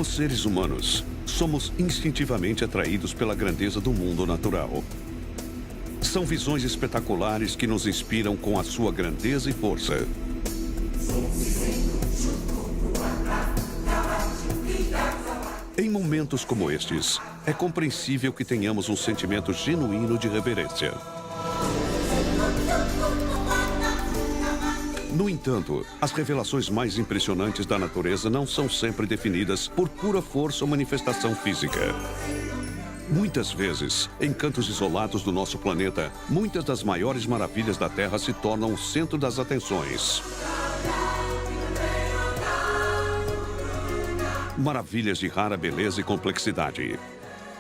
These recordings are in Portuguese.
Como seres humanos, somos instintivamente atraídos pela grandeza do mundo natural. São visões espetaculares que nos inspiram com a sua grandeza e força. Em momentos como estes, é compreensível que tenhamos um sentimento genuíno de reverência. No entanto, as revelações mais impressionantes da natureza não são sempre definidas por pura força ou manifestação física. Muitas vezes, em cantos isolados do nosso planeta, muitas das maiores maravilhas da Terra se tornam o centro das atenções. Maravilhas de rara beleza e complexidade,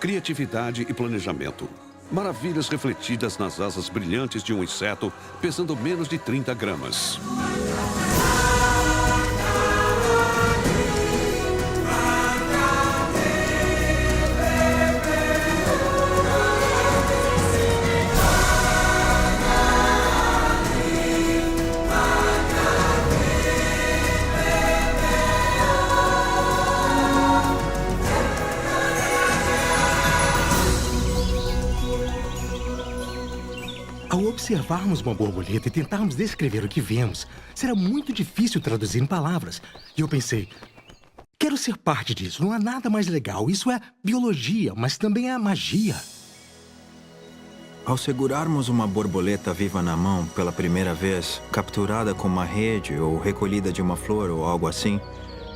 criatividade e planejamento. Maravilhas refletidas nas asas brilhantes de um inseto pesando menos de 30 gramas. Ao observarmos uma borboleta e tentarmos descrever o que vemos, será muito difícil traduzir em palavras. E eu pensei, quero ser parte disso, não há nada mais legal. Isso é biologia, mas também é magia. Ao segurarmos uma borboleta viva na mão pela primeira vez, capturada com uma rede ou recolhida de uma flor ou algo assim,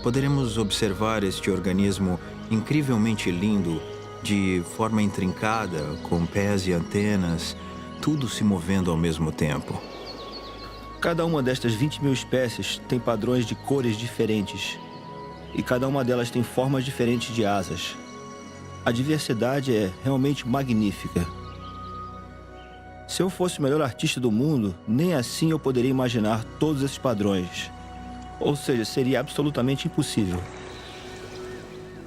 poderemos observar este organismo incrivelmente lindo, de forma intrincada, com pés e antenas, tudo se movendo ao mesmo tempo. Cada uma destas 20.000 espécies tem padrões de cores diferentes. E cada uma delas tem formas diferentes de asas. A diversidade é realmente magnífica. Se eu fosse o melhor artista do mundo, nem assim eu poderia imaginar todos esses padrões. Ou seja, seria absolutamente impossível.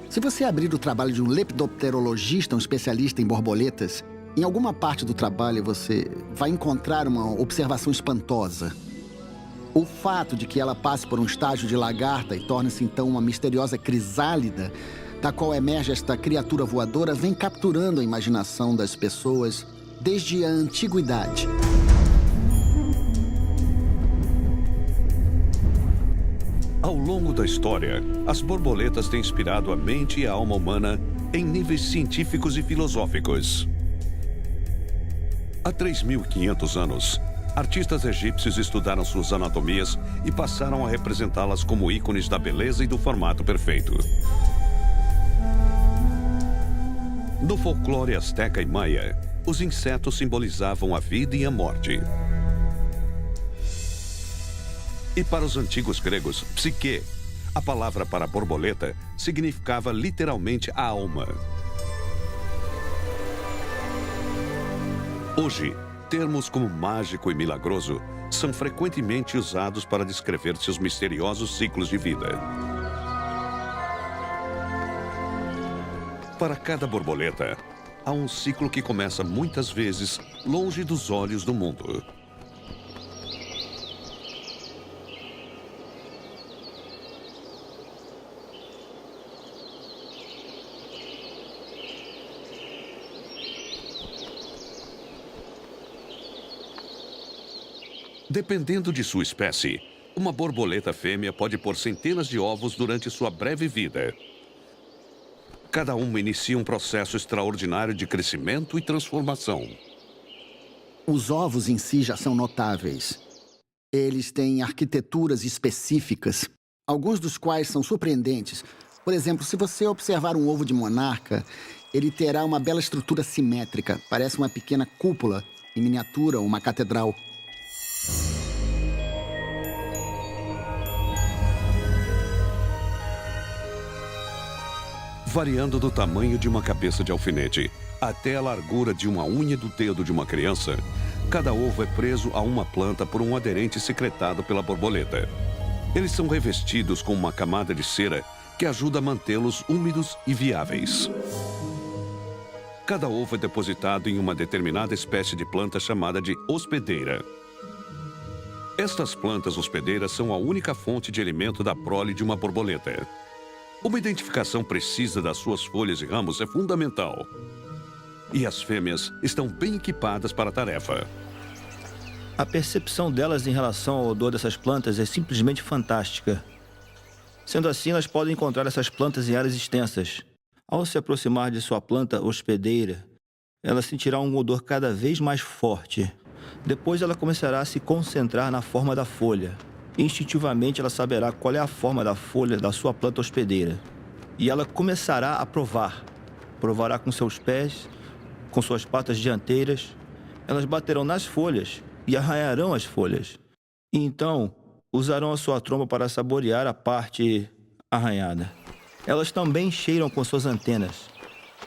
Se você abrir o trabalho de um lepidopterologista, um especialista em borboletas, em alguma parte do trabalho você vai encontrar uma observação espantosa. O fato de que ela passe por um estágio de lagarta e torne-se então uma misteriosa crisálida, da qual emerge esta criatura voadora, vem capturando a imaginação das pessoas desde a antiguidade. Ao longo da história, as borboletas têm inspirado a mente e a alma humana em níveis científicos e filosóficos. Há 3.500 anos, artistas egípcios estudaram suas anatomias e passaram a representá-las como ícones da beleza e do formato perfeito. No folclore asteca e maia, os insetos simbolizavam a vida e a morte. E para os antigos gregos, psique, a palavra para borboleta, significava literalmente a alma. Hoje, termos como mágico e milagroso são frequentemente usados para descrever seus misteriosos ciclos de vida. Para cada borboleta, há um ciclo que começa muitas vezes longe dos olhos do mundo. Dependendo de sua espécie, uma borboleta fêmea pode pôr centenas de ovos durante sua breve vida. Cada uma inicia um processo extraordinário de crescimento e transformação. Os ovos em si já são notáveis. Eles têm arquiteturas específicas, alguns dos quais são surpreendentes. Por exemplo, se você observar um ovo de monarca, ele terá uma bela estrutura simétrica. Parece uma pequena cúpula, em miniatura, uma catedral. Variando do tamanho de uma cabeça de alfinete até a largura de uma unha do dedo de uma criança, cada ovo é preso a uma planta por um aderente secretado pela borboleta. Eles são revestidos com uma camada de cera que ajuda a mantê-los úmidos e viáveis. Cada ovo é depositado em uma determinada espécie de planta chamada de hospedeira. Estas plantas hospedeiras são a única fonte de alimento da prole de uma borboleta. Uma identificação precisa das suas folhas e ramos é fundamental. E as fêmeas estão bem equipadas para a tarefa. A percepção delas em relação ao odor dessas plantas é simplesmente fantástica. Sendo assim, elas podem encontrar essas plantas em áreas extensas. Ao se aproximar de sua planta hospedeira, ela sentirá um odor cada vez mais forte. Depois ela começará a se concentrar na forma da folha. Instintivamente ela saberá qual é a forma da folha da sua planta hospedeira. E ela começará a provar. Provará com seus pés, com suas patas dianteiras. Elas baterão nas folhas e arranharão as folhas. E então usarão a sua tromba para saborear a parte arranhada. Elas também cheiram com suas antenas.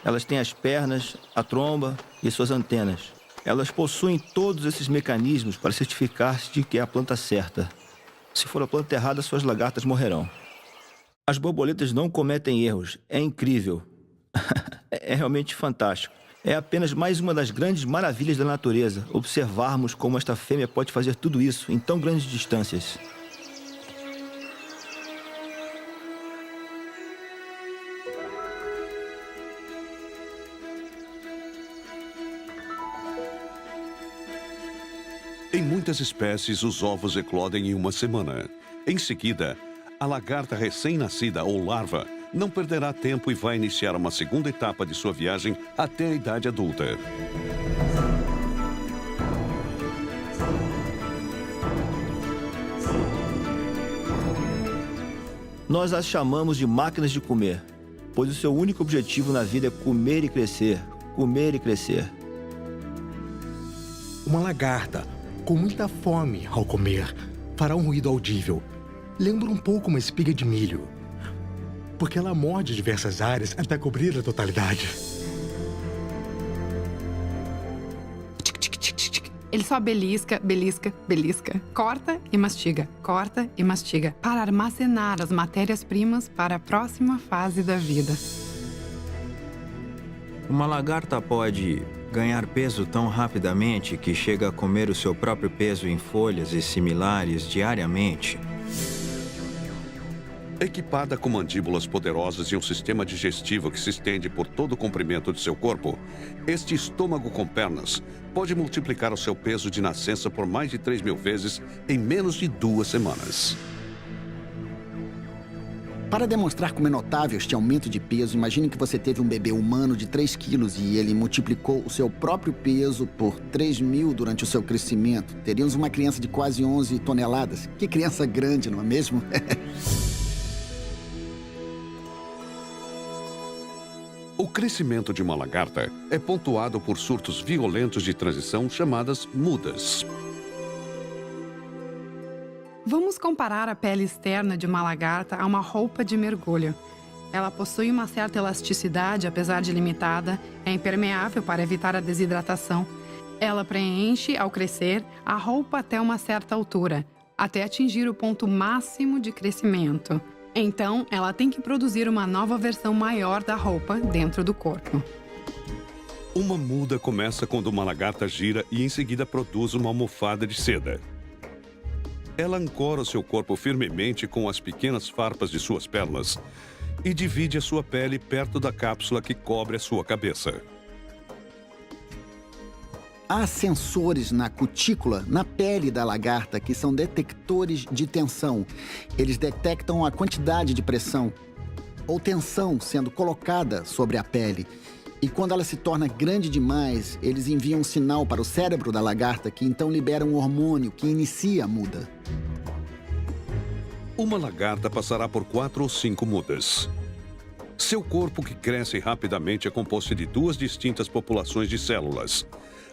Elas têm as pernas, a tromba e suas antenas. Elas possuem todos esses mecanismos para certificar-se de que é a planta certa. Se for a planta errada, suas lagartas morrerão. As borboletas não cometem erros. É incrível. É realmente fantástico. É apenas mais uma das grandes maravilhas da natureza, observarmos como esta fêmea pode fazer tudo isso em tão grandes distâncias. Em muitas espécies, os ovos eclodem em uma semana. Em seguida, a lagarta recém-nascida ou larva não perderá tempo e vai iniciar uma segunda etapa de sua viagem até a idade adulta. Nós as chamamos de máquinas de comer, pois o seu único objetivo na vida é comer e crescer, comer e crescer. Uma lagarta, com muita fome ao comer, fará um ruído audível. Lembra um pouco uma espiga de milho, porque ela morde diversas áreas até cobrir a totalidade. Ele só belisca, belisca, belisca, corta e mastiga, para armazenar as matérias-primas para a próxima fase da vida. Uma lagarta pode ganhar peso tão rapidamente que chega a comer o seu próprio peso em folhas e similares diariamente. Equipada com mandíbulas poderosas e um sistema digestivo que se estende por todo o comprimento de seu corpo, este estômago com pernas pode multiplicar o seu peso de nascença por mais de 3.000 vezes em menos de 2 semanas. Para demonstrar como é notável este aumento de peso, imagine que você teve um bebê humano de 3 quilos e ele multiplicou o seu próprio peso por 3.000 durante o seu crescimento. Teríamos uma criança de quase 11 toneladas. Que criança grande, não é mesmo? O crescimento de uma lagarta é pontuado por surtos violentos de transição chamadas mudas. Vamos comparar a pele externa de uma lagarta a uma roupa de mergulho. Ela possui uma certa elasticidade, apesar de limitada, é impermeável para evitar a desidratação. Ela preenche, ao crescer, a roupa até uma certa altura, até atingir o ponto máximo de crescimento. Então, ela tem que produzir uma nova versão maior da roupa dentro do corpo. Uma muda começa quando uma lagarta gira e em seguida produz uma almofada de seda. Ela ancora o seu corpo firmemente com as pequenas farpas de suas pernas e divide a sua pele perto da cápsula que cobre a sua cabeça. Há sensores na cutícula, na pele da lagarta, que são detectores de tensão. Eles detectam a quantidade de pressão ou tensão sendo colocada sobre a pele. E quando ela se torna grande demais, eles enviam um sinal para o cérebro da lagarta, que então libera um hormônio que inicia a muda. Uma lagarta passará por 4 ou 5 mudas. Seu corpo, que cresce rapidamente, é composto de 2 distintas populações de células.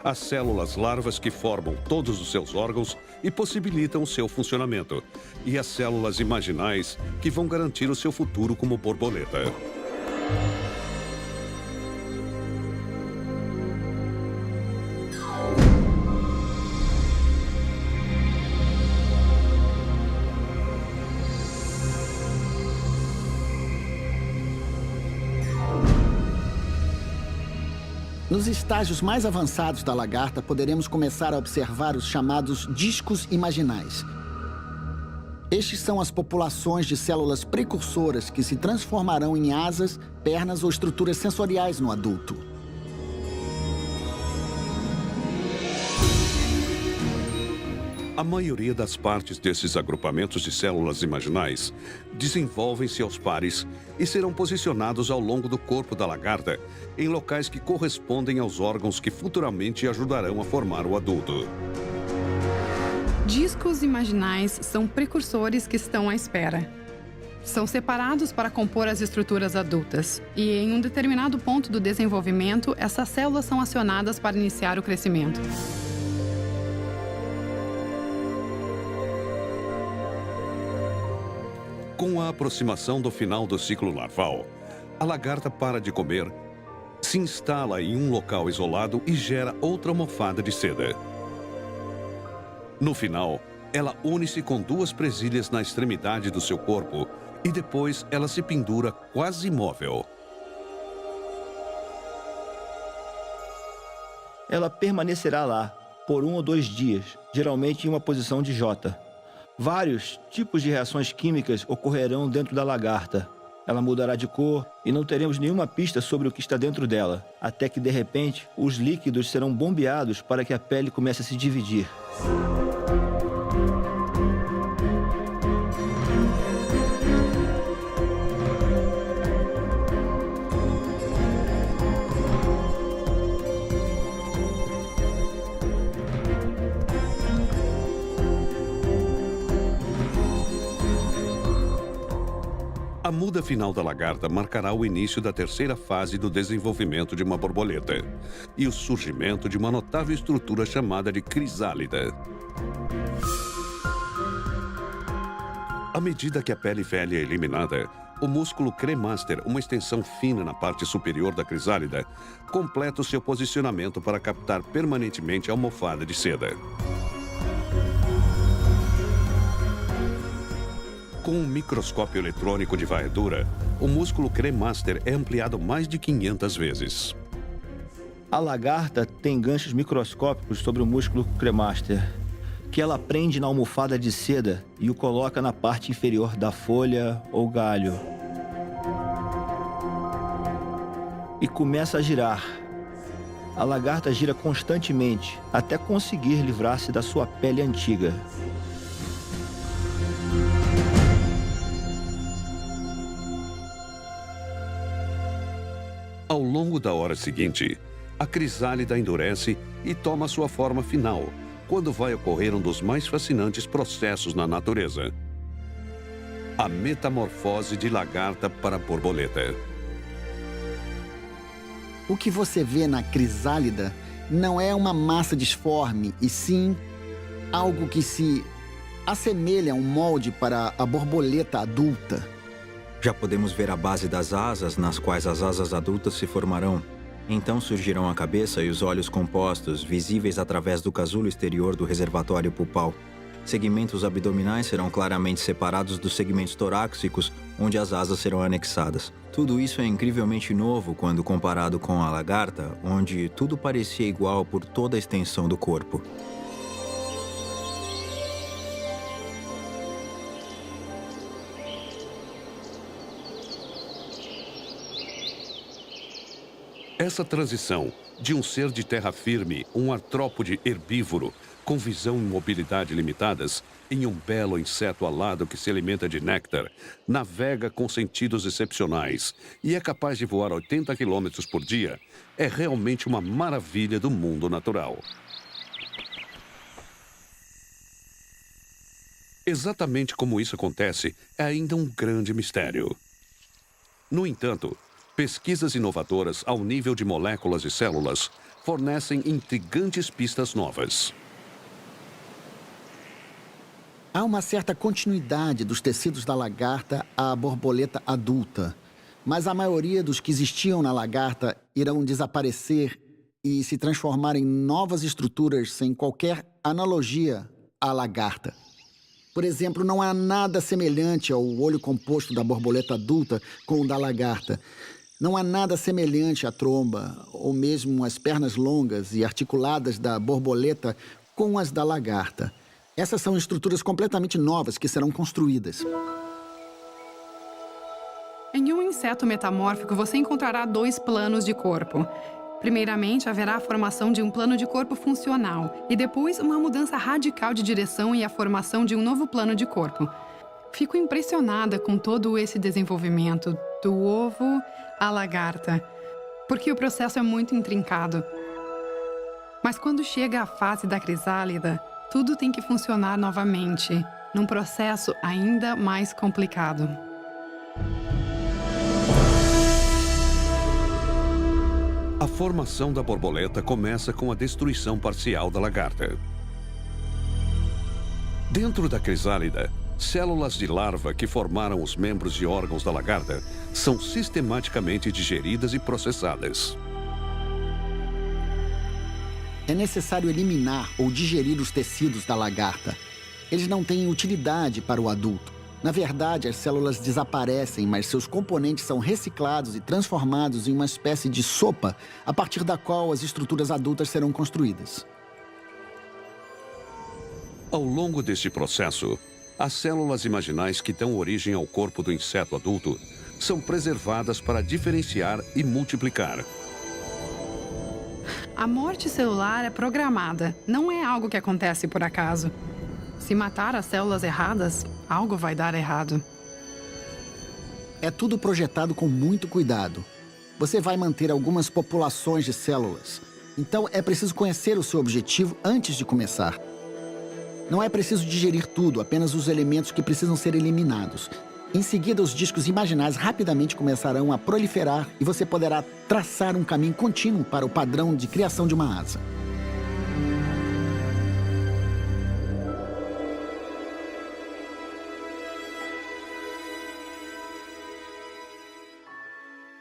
As células larvas, que formam todos os seus órgãos e possibilitam o seu funcionamento. E as células imaginais, que vão garantir o seu futuro como borboleta. Nos estágios mais avançados da lagarta, poderemos começar a observar os chamados discos imaginais. Estes são as populações de células precursoras que se transformarão em asas, pernas ou estruturas sensoriais no adulto. A maioria das partes desses agrupamentos de células imaginais desenvolvem-se aos pares e serão posicionados ao longo do corpo da lagarta em locais que correspondem aos órgãos que futuramente ajudarão a formar o adulto. Discos imaginais são precursores que estão à espera. São separados para compor as estruturas adultas e, em um determinado ponto do desenvolvimento, essas células são acionadas para iniciar o crescimento. Com a aproximação do final do ciclo larval, a lagarta para de comer, se instala em um local isolado e gera outra almofada de seda. No final, ela une-se com duas presilhas na extremidade do seu corpo e depois ela se pendura quase imóvel. Ela permanecerá lá por 1 ou 2 dias, geralmente em uma posição de J. Vários tipos de reações químicas ocorrerão dentro da lagarta. Ela mudará de cor e não teremos nenhuma pista sobre o que está dentro dela, até que, de repente, os líquidos serão bombeados para que a pele comece a se dividir. A muda final da lagarta marcará o início da terceira fase do desenvolvimento de uma borboleta e o surgimento de uma notável estrutura chamada de crisálida. À medida que a pele velha é eliminada, o músculo cremaster, uma extensão fina na parte superior da crisálida, completa o seu posicionamento para captar permanentemente a almofada de seda. Com um microscópio eletrônico de varredura, o músculo cremaster é ampliado mais de 500 vezes. A lagarta tem ganchos microscópicos sobre o músculo cremaster, que ela prende na almofada de seda e o coloca na parte inferior da folha ou galho. E começa a girar. A lagarta gira constantemente até conseguir livrar-se da sua pele antiga. Ao longo da hora seguinte, a crisálida endurece e toma sua forma final, quando vai ocorrer um dos mais fascinantes processos na natureza: a metamorfose de lagarta para borboleta. O que você vê na crisálida não é uma massa disforme, e sim algo que se assemelha a um molde para a borboleta adulta. Já podemos ver a base das asas, nas quais as asas adultas se formarão. Então surgirão a cabeça e os olhos compostos, visíveis através do casulo exterior do reservatório pulpal. Segmentos abdominais serão claramente separados dos segmentos torácicos, onde as asas serão anexadas. Tudo isso é incrivelmente novo quando comparado com a lagarta, onde tudo parecia igual por toda a extensão do corpo. Essa transição de um ser de terra firme, um artrópode herbívoro, com visão e mobilidade limitadas, em um belo inseto alado que se alimenta de néctar, navega com sentidos excepcionais e é capaz de voar 80 km por dia, é realmente uma maravilha do mundo natural. Exatamente como isso acontece é ainda um grande mistério. No entanto, pesquisas inovadoras ao nível de moléculas e células fornecem intrigantes pistas novas. Há uma certa continuidade dos tecidos da lagarta à borboleta adulta, mas a maioria dos que existiam na lagarta irão desaparecer e se transformar em novas estruturas sem qualquer analogia à lagarta. Por exemplo, não há nada semelhante ao olho composto da borboleta adulta com o da lagarta. Não há nada semelhante à tromba, ou mesmo as pernas longas e articuladas da borboleta com as da lagarta. Essas são estruturas completamente novas que serão construídas. Em um inseto metamórfico, você encontrará 2 planos de corpo. Primeiramente, haverá a formação de um plano de corpo funcional e depois uma mudança radical de direção e a formação de um novo plano de corpo. Fico impressionada com todo esse desenvolvimento, do ovo à lagarta, porque o processo é muito intrincado. Mas quando chega a fase da crisálida, tudo tem que funcionar novamente, num processo ainda mais complicado. A formação da borboleta começa com a destruição parcial da lagarta. Dentro da crisálida, células de larva que formaram os membros e órgãos da lagarta são sistematicamente digeridas e processadas. É necessário eliminar ou digerir os tecidos da lagarta. Eles não têm utilidade para o adulto. Na verdade, as células desaparecem, mas seus componentes são reciclados e transformados em uma espécie de sopa, a partir da qual as estruturas adultas serão construídas. Ao longo deste processo, as células imaginais que dão origem ao corpo do inseto adulto são preservadas para diferenciar e multiplicar. A morte celular é programada, não é algo que acontece por acaso. Se matar as células erradas, algo vai dar errado. É tudo projetado com muito cuidado. Você vai manter algumas populações de células. Então é preciso conhecer o seu objetivo antes de começar. Não é preciso digerir tudo, apenas os elementos que precisam ser eliminados. Em seguida, os discos imaginais rapidamente começarão a proliferar e você poderá traçar um caminho contínuo para o padrão de criação de uma asa.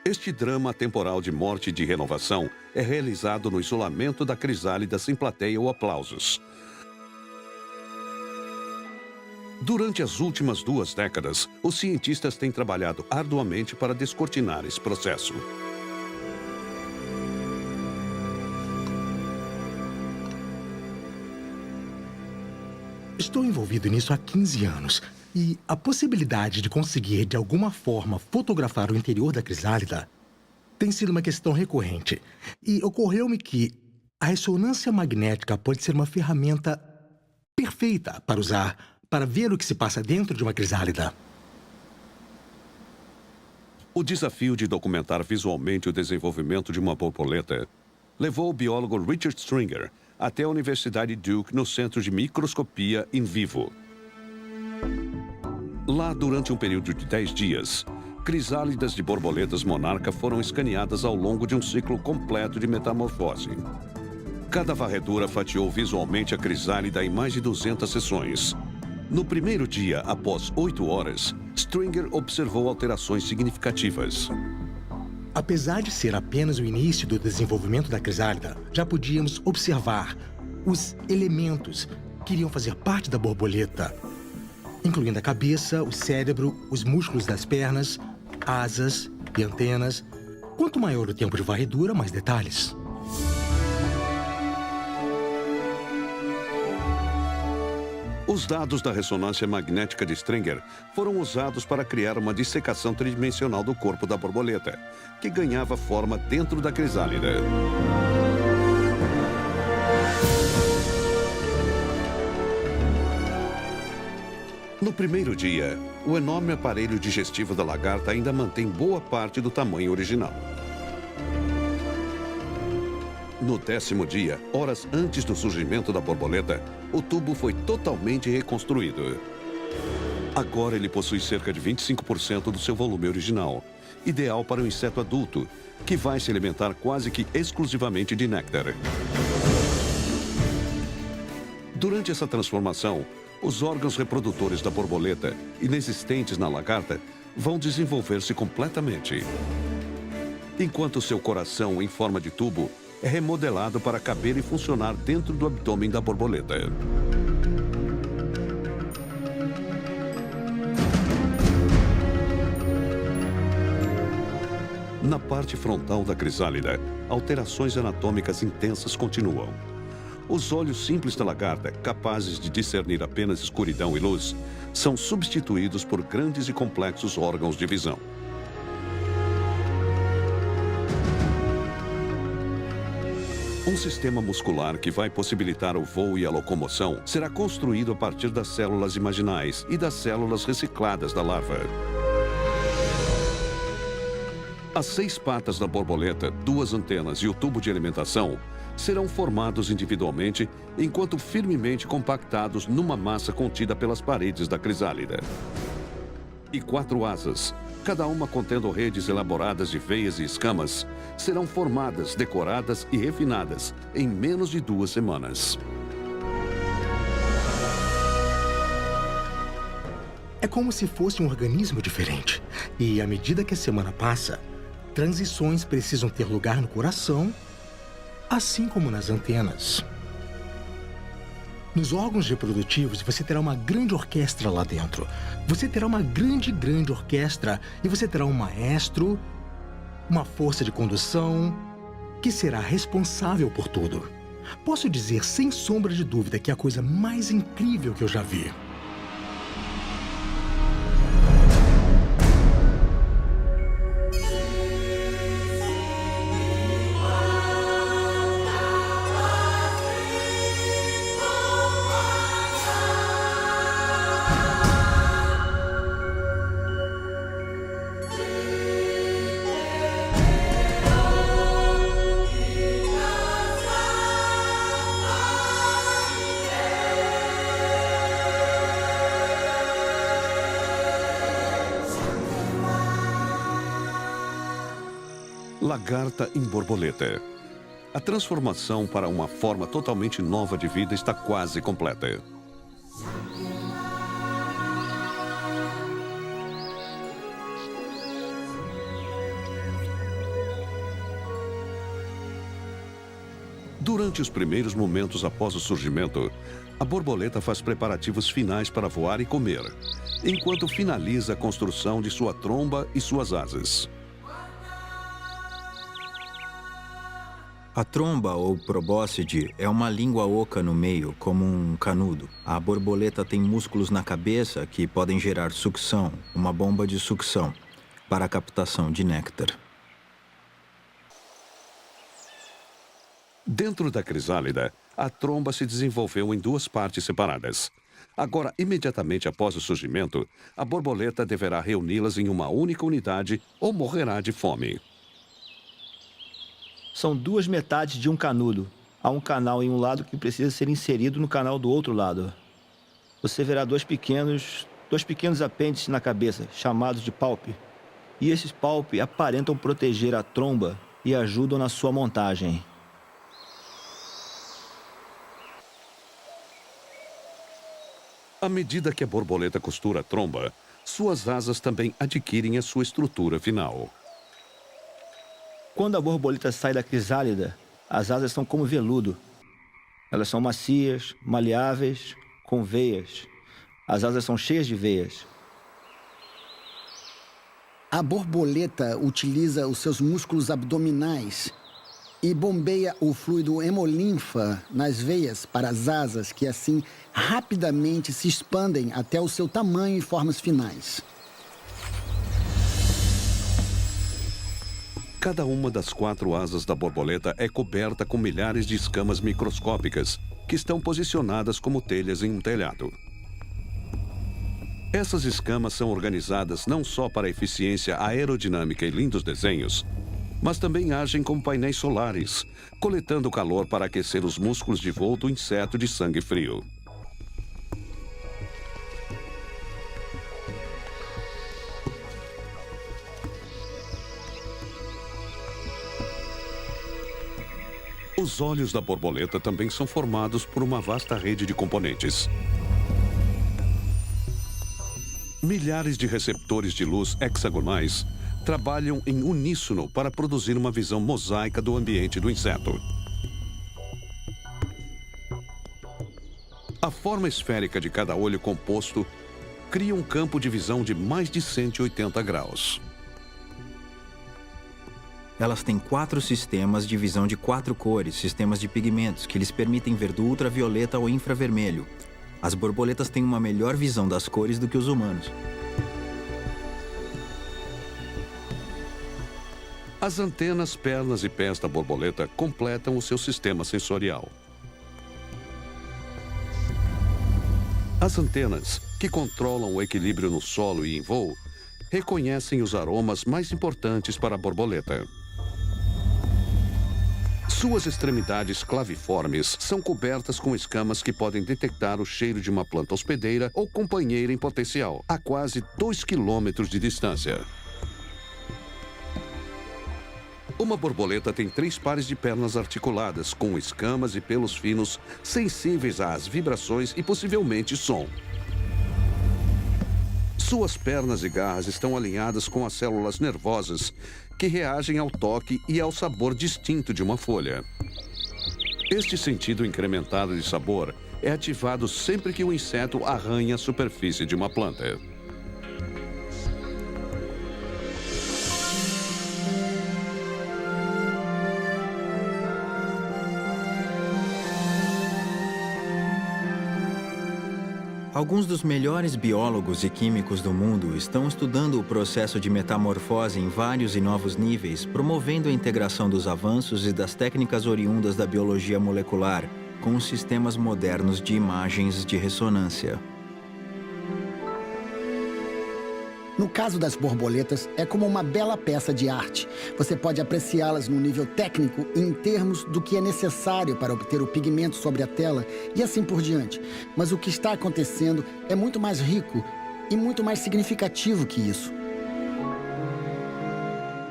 Este drama temporal de morte e de renovação é realizado no isolamento da crisálida sem plateia ou aplausos. Durante as últimas 2 décadas, os cientistas têm trabalhado arduamente para descortinar esse processo. Estou envolvido nisso há 15 anos. E a possibilidade de conseguir, de alguma forma, fotografar o interior da crisálida tem sido uma questão recorrente. E ocorreu-me que a ressonância magnética pode ser uma ferramenta perfeita para usar para ver o que se passa dentro de uma crisálida. O desafio de documentar visualmente o desenvolvimento de uma borboleta levou o biólogo Richard Stringer até a Universidade Duke no Centro de Microscopia in Vivo. Lá, durante um período de 10 dias, crisálidas de borboletas monarca foram escaneadas ao longo de um ciclo completo de metamorfose. Cada varredura fatiou visualmente a crisálida em mais de 200 sessões. No primeiro dia, após 8 horas, Stringer observou alterações significativas. Apesar de ser apenas o início do desenvolvimento da crisálida, já podíamos observar os elementos que iriam fazer parte da borboleta, incluindo a cabeça, o cérebro, os músculos das pernas, asas e antenas. Quanto maior o tempo de varredura, mais detalhes. Os dados da ressonância magnética de Stringer foram usados para criar uma dissecação tridimensional do corpo da borboleta, que ganhava forma dentro da crisálida. No primeiro dia, o enorme aparelho digestivo da lagarta ainda mantém boa parte do tamanho original. No 10º dia, horas antes do surgimento da borboleta, o tubo foi totalmente reconstruído. Agora ele possui cerca de 25% do seu volume original, ideal para o inseto adulto, que vai se alimentar quase que exclusivamente de néctar. Durante essa transformação, os órgãos reprodutores da borboleta, inexistentes na lagarta, vão desenvolver-se completamente. Enquanto seu coração, em forma de tubo, é remodelado para caber e funcionar dentro do abdômen da borboleta. Na parte frontal da crisálida, alterações anatômicas intensas continuam. Os olhos simples da lagarta, capazes de discernir apenas escuridão e luz, são substituídos por grandes e complexos órgãos de visão. Um sistema muscular que vai possibilitar o voo e a locomoção será construído a partir das células imaginais e das células recicladas da larva. As 6 patas da borboleta, 2 antenas e o tubo de alimentação serão formados individualmente, enquanto firmemente compactados numa massa contida pelas paredes da crisálida. E 4 asas, cada uma contendo redes elaboradas de veias e escamas, serão formadas, decoradas e refinadas em menos de 2 semanas. É como se fosse um organismo diferente. E à medida que a semana passa, transições precisam ter lugar no coração, assim como nas antenas. Nos órgãos reprodutivos, você terá uma grande orquestra lá dentro. Você terá uma grande orquestra e você terá um maestro, uma força de condução, que será responsável por tudo. Posso dizer sem sombra de dúvida que é a coisa mais incrível que eu já vi. Lagarta em borboleta. A transformação para uma forma totalmente nova de vida está quase completa. Durante os primeiros momentos após o surgimento, a borboleta faz preparativos finais para voar e comer, enquanto finaliza a construção de sua tromba e suas asas. A tromba, ou probóscide, é uma língua oca no meio, como um canudo. A borboleta tem músculos na cabeça que podem gerar sucção, uma bomba de sucção, para a captação de néctar. Dentro da crisálida, a tromba se desenvolveu em 2 partes separadas. Agora, imediatamente após o surgimento, a borboleta deverá reuni-las em uma única unidade ou morrerá de fome. São 2 metades de um canudo. Há um canal em um lado que precisa ser inserido no canal do outro lado. Você verá dois pequenos apêndices na cabeça, chamados de palpi. E esses palpi aparentam proteger a tromba e ajudam na sua montagem. À medida que a borboleta costura a tromba, suas asas também adquirem a sua estrutura final. Quando a borboleta sai da crisálida, as asas são como veludo. Elas são macias, maleáveis, com veias. As asas são cheias de veias. A borboleta utiliza os seus músculos abdominais e bombeia o fluido hemolinfa nas veias para as asas, que assim rapidamente se expandem até o seu tamanho e formas finais. Cada uma das 4 asas da borboleta é coberta com milhares de escamas microscópicas que estão posicionadas como telhas em um telhado. Essas escamas são organizadas não só para a eficiência aerodinâmica e lindos desenhos, mas também agem como painéis solares, coletando calor para aquecer os músculos de voo do inseto de sangue frio. Os olhos da borboleta também são formados por uma vasta rede de componentes. Milhares de receptores de luz hexagonais trabalham em uníssono para produzir uma visão mosaica do ambiente do inseto. A forma esférica de cada olho composto cria um campo de visão de mais de 180 graus. Elas têm 4 sistemas de visão de 4 cores, sistemas de pigmentos, que lhes permitem ver do ultravioleta ao infravermelho. As borboletas têm uma melhor visão das cores do que os humanos. As antenas, pernas e pés da borboleta completam o seu sistema sensorial. As antenas, que controlam o equilíbrio no solo e em voo, reconhecem os aromas mais importantes para a borboleta. Suas extremidades claviformes são cobertas com escamas que podem detectar o cheiro de uma planta hospedeira ou companheira em potencial, a quase 2 quilômetros de distância. Uma borboleta tem 3 pares de pernas articuladas, com escamas e pelos finos, sensíveis às vibrações e possivelmente som. Suas pernas e garras estão alinhadas com as células nervosas, que reagem ao toque e ao sabor distinto de uma folha. Este sentido incrementado de sabor é ativado sempre que o inseto arranha a superfície de uma planta. Alguns dos melhores biólogos e químicos do mundo estão estudando o processo de metamorfose em vários e novos níveis, promovendo a integração dos avanços e das técnicas oriundas da biologia molecular com os sistemas modernos de imagens de ressonância. No caso das borboletas, é como uma bela peça de arte. Você pode apreciá-las no nível técnico e em termos do que é necessário para obter o pigmento sobre a tela e assim por diante. Mas o que está acontecendo é muito mais rico e muito mais significativo que isso.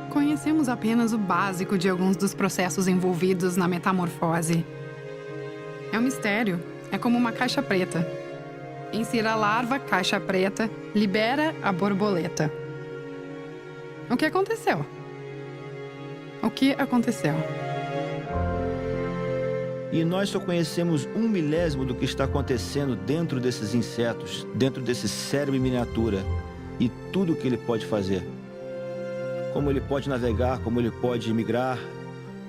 Conhecemos apenas o básico de alguns dos processos envolvidos na metamorfose. É um mistério. É como uma caixa preta. Insira a larva, caixa preta, libera a borboleta. O que aconteceu? O que aconteceu? E nós só conhecemos 1/1000 do que está acontecendo dentro desses insetos, dentro desse cérebro em miniatura. E tudo o que ele pode fazer. Como ele pode navegar, como ele pode migrar,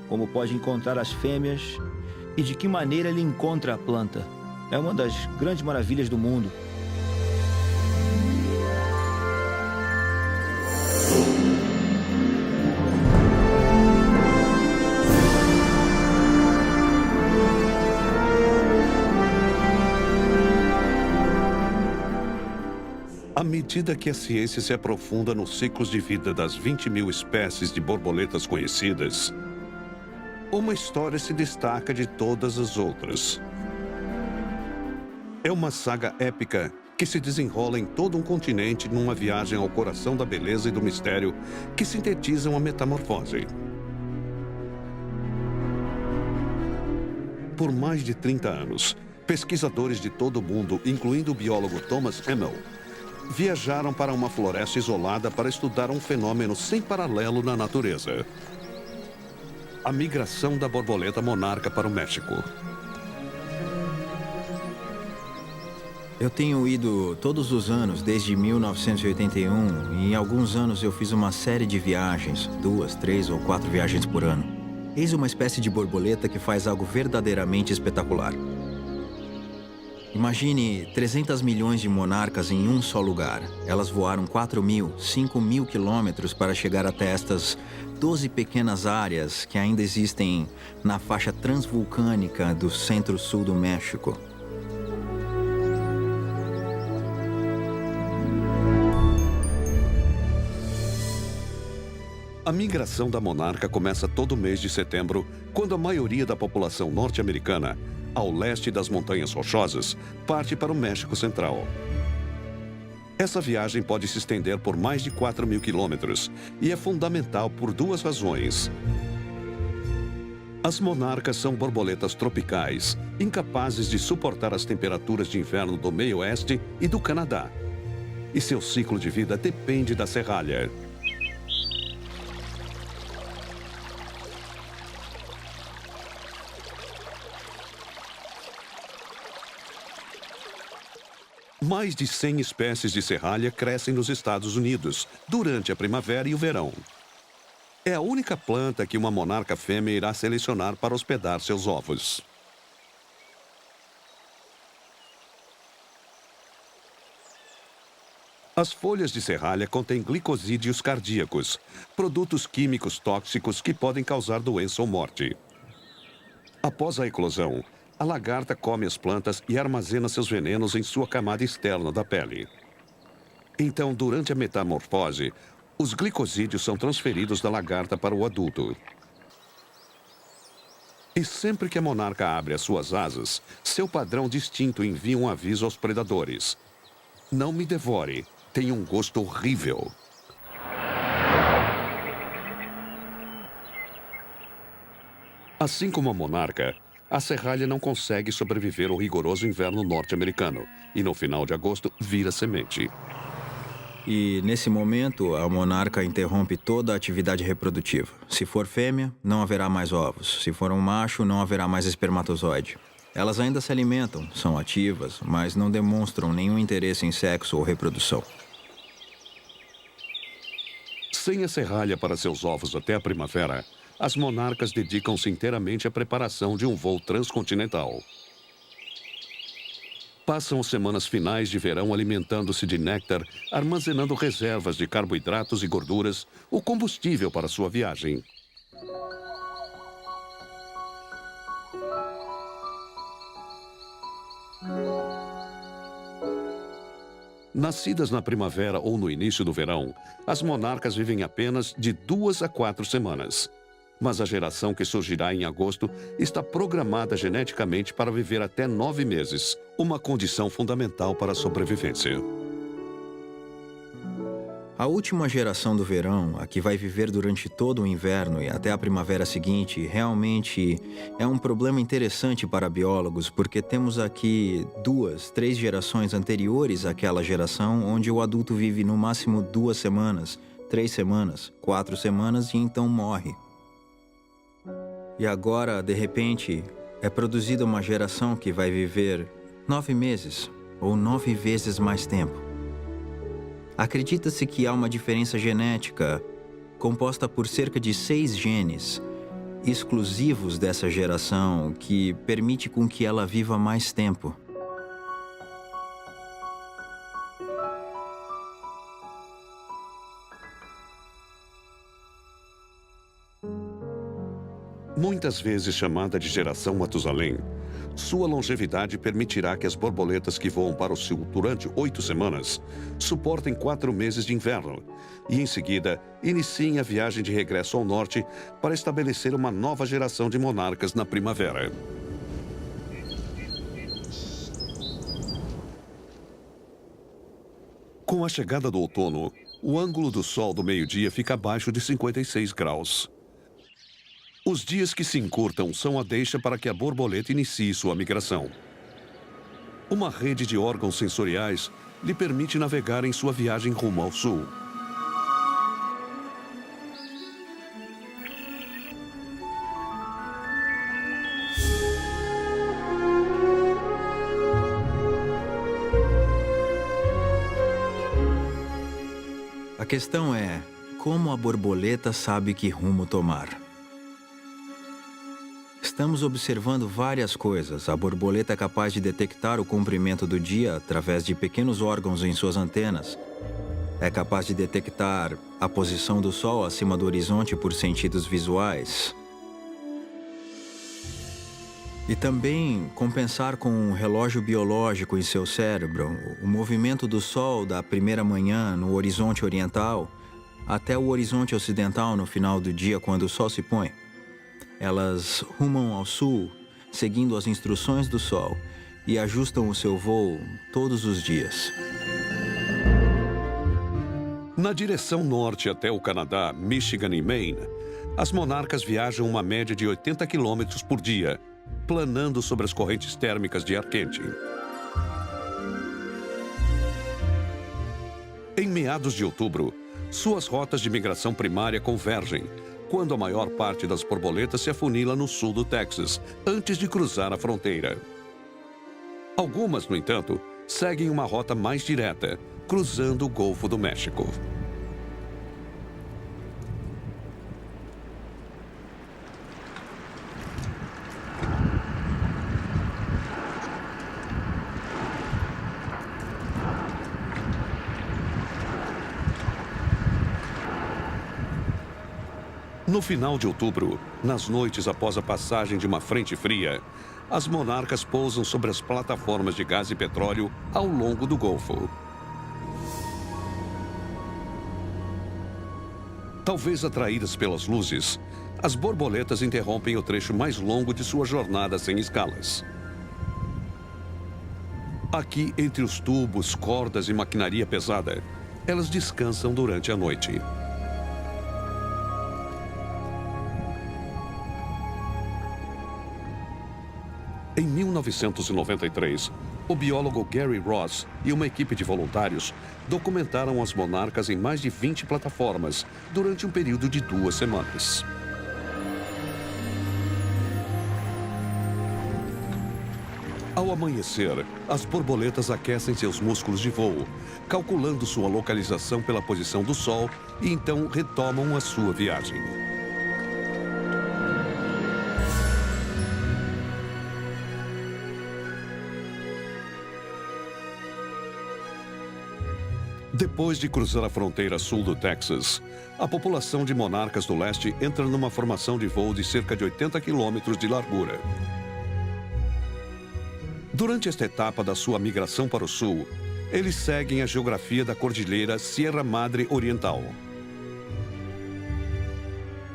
como pode encontrar as fêmeas e de que maneira ele encontra a planta. É uma das grandes maravilhas do mundo. À medida que a ciência se aprofunda nos ciclos de vida das 20.000 espécies de borboletas conhecidas, uma história se destaca de todas as outras. É uma saga épica que se desenrola em todo um continente numa viagem ao coração da beleza e do mistério que sintetizam a metamorfose. Por mais de 30 anos, pesquisadores de todo o mundo, incluindo o biólogo Thomas Hemmel, viajaram para uma floresta isolada para estudar um fenômeno sem paralelo na natureza: a migração da borboleta monarca para o México. Eu tenho ido todos os anos desde 1981 e em alguns anos eu fiz uma série de viagens, 2, 3 ou 4 viagens por ano. Eis uma espécie de borboleta que faz algo verdadeiramente espetacular. Imagine 300 milhões de monarcas em um só lugar. Elas voaram 4.000, 5.000 quilômetros para chegar até estas 12 pequenas áreas que ainda existem na faixa transvulcânica do centro-sul do México. A migração da monarca começa todo mês de setembro, quando a maioria da população norte-americana, ao leste das Montanhas Rochosas, parte para o México Central. Essa viagem pode se estender por mais de 4.000 quilômetros e é fundamental por 2 razões. As monarcas são borboletas tropicais, incapazes de suportar as temperaturas de inverno do meio oeste e do Canadá. E seu ciclo de vida depende da serralha. Mais de 100 espécies de serralha crescem nos Estados Unidos durante a primavera e o verão. É a única planta que uma monarca fêmea irá selecionar para hospedar seus ovos. As folhas de serralha contêm glicosídeos cardíacos, produtos químicos tóxicos que podem causar doença ou morte. Após a eclosão, a lagarta come as plantas e armazena seus venenos em sua camada externa da pele. Então, durante a metamorfose, os glicosídeos são transferidos da lagarta para o adulto. E sempre que a monarca abre as suas asas, seu padrão distinto envia um aviso aos predadores. Não me devore, tem um gosto horrível. Assim como a monarca, a serralha não consegue sobreviver ao rigoroso inverno norte-americano e no final de agosto vira semente. E, nesse momento, a monarca interrompe toda a atividade reprodutiva. Se for fêmea, não haverá mais ovos. Se for um macho, não haverá mais espermatozoide. Elas ainda se alimentam, são ativas, mas não demonstram nenhum interesse em sexo ou reprodução. Sem a serralha para seus ovos até a primavera, as monarcas dedicam-se inteiramente à preparação de um voo transcontinental. Passam as semanas finais de verão alimentando-se de néctar, armazenando reservas de carboidratos e gorduras, o combustível para sua viagem. Nascidas na primavera ou no início do verão, as monarcas vivem apenas de 2 a 4 semanas. Mas a geração que surgirá em agosto está programada geneticamente para viver até 9 meses, uma condição fundamental para a sobrevivência. A última geração do verão, a que vai viver durante todo o inverno e até a primavera seguinte, realmente é um problema interessante para biólogos, porque temos aqui 2, 3 gerações anteriores àquela geração, onde o adulto vive no máximo 2 semanas, 3 semanas, 4 semanas e então morre. E agora, de repente, é produzida uma geração que vai viver 9 meses ou 9 vezes mais tempo. Acredita-se que há uma diferença genética composta por cerca de 6 genes exclusivos dessa geração que permite com que ela viva mais tempo. Muitas vezes chamada de geração Matusalém, sua longevidade permitirá que as borboletas que voam para o sul durante 8 semanas suportem 4 meses de inverno e, em seguida, iniciem a viagem de regresso ao norte para estabelecer uma nova geração de monarcas na primavera. Com a chegada do outono, o ângulo do sol do meio-dia fica abaixo de 56 graus. Os dias que se encurtam são a deixa para que a borboleta inicie sua migração. Uma rede de órgãos sensoriais lhe permite navegar em sua viagem rumo ao sul. A questão é, como a borboleta sabe que rumo tomar? Estamos observando várias coisas. A borboleta é capaz de detectar o comprimento do dia através de pequenos órgãos em suas antenas. É capaz de detectar a posição do sol acima do horizonte por sentidos visuais. E também compensar com um relógio biológico em seu cérebro, o movimento do sol da primeira manhã no horizonte oriental até o horizonte ocidental no final do dia quando o sol se põe. Elas rumam ao sul, seguindo as instruções do sol, e ajustam o seu voo todos os dias. Na direção norte até o Canadá, Michigan e Maine, as monarcas viajam uma média de 80 km por dia, planando sobre as correntes térmicas de ar quente. Em meados de outubro, suas rotas de migração primária convergem, quando a maior parte das borboletas se afunila no sul do Texas, antes de cruzar a fronteira. Algumas, no entanto, seguem uma rota mais direta, cruzando o Golfo do México. No final de outubro, nas noites após a passagem de uma frente fria, as monarcas pousam sobre as plataformas de gás e petróleo ao longo do Golfo. Talvez atraídas pelas luzes, as borboletas interrompem o trecho mais longo de sua jornada sem escalas. Aqui, entre os tubos, cordas e maquinaria pesada, elas descansam durante a noite. Em 1993, o biólogo Gary Ross e uma equipe de voluntários documentaram as monarcas em mais de 20 plataformas durante um período de 2 semanas. Ao amanhecer, as borboletas aquecem seus músculos de voo, calculando sua localização pela posição do Sol e então retomam a sua viagem. Depois de cruzar a fronteira sul do Texas, a população de monarcas do leste entra numa formação de voo de cerca de 80 quilômetros de largura. Durante esta etapa da sua migração para o sul, eles seguem a geografia da cordilheira Sierra Madre Oriental.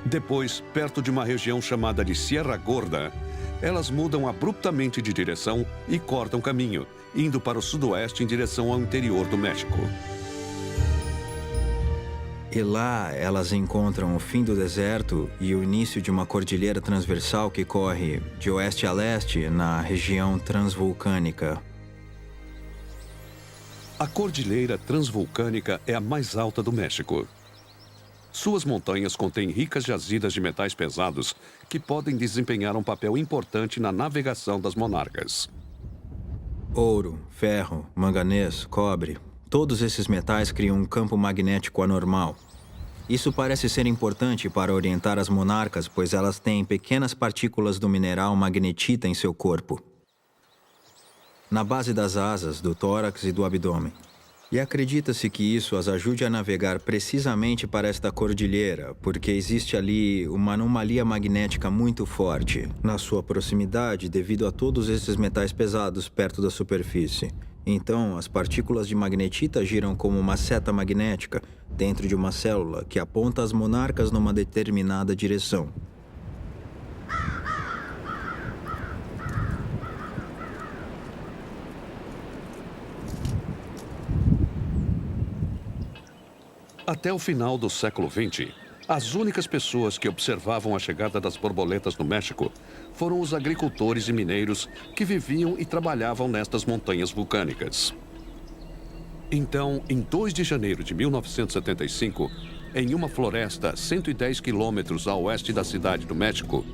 Depois, perto de uma região chamada de Sierra Gorda, elas mudam abruptamente de direção e cortam caminho, indo para o sudoeste em direção ao interior do México. E lá elas encontram o fim do deserto e o início de uma cordilheira transversal que corre de oeste a leste na região transvulcânica. A Cordilheira Transvulcânica é a mais alta do México. Suas montanhas contêm ricas jazidas de metais pesados que podem desempenhar um papel importante na navegação das monarcas. Ouro, ferro, manganês, cobre. Todos esses metais criam um campo magnético anormal. Isso parece ser importante para orientar as monarcas, pois elas têm pequenas partículas do mineral magnetita em seu corpo, na base das asas, do tórax e do abdômen. E acredita-se que isso as ajude a navegar precisamente para esta cordilheira, porque existe ali uma anomalia magnética muito forte na sua proximidade devido a todos esses metais pesados perto da superfície. Então, as partículas de magnetita giram como uma seta magnética dentro de uma célula que aponta as monarcas numa determinada direção. Até o final do século XX, as únicas pessoas que observavam a chegada das borboletas no México foram os agricultores e mineiros que viviam e trabalhavam nestas montanhas vulcânicas. Então, em 2 de janeiro de 1975, em uma floresta a 110 quilômetros a oeste da cidade do México,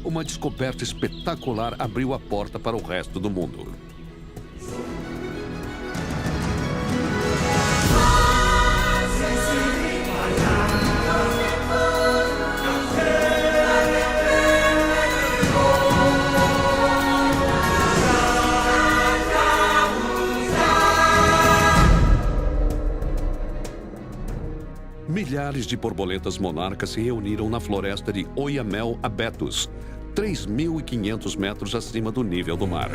uma descoberta espetacular abriu a porta para o resto do mundo. Milhares de borboletas monarcas se reuniram na floresta de Oyamel Abetos, 3.500 metros acima do nível do mar.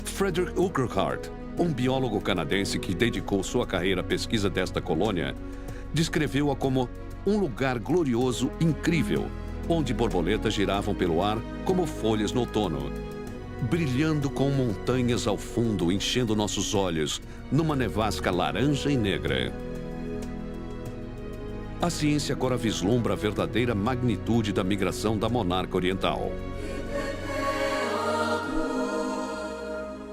Frederick Urquhart, um biólogo canadense que dedicou sua carreira à pesquisa desta colônia, descreveu-a como um lugar glorioso, incrível, onde borboletas giravam pelo ar como folhas no outono, brilhando com montanhas ao fundo, enchendo nossos olhos numa nevasca laranja e negra. A ciência agora vislumbra a verdadeira magnitude da migração da monarca oriental.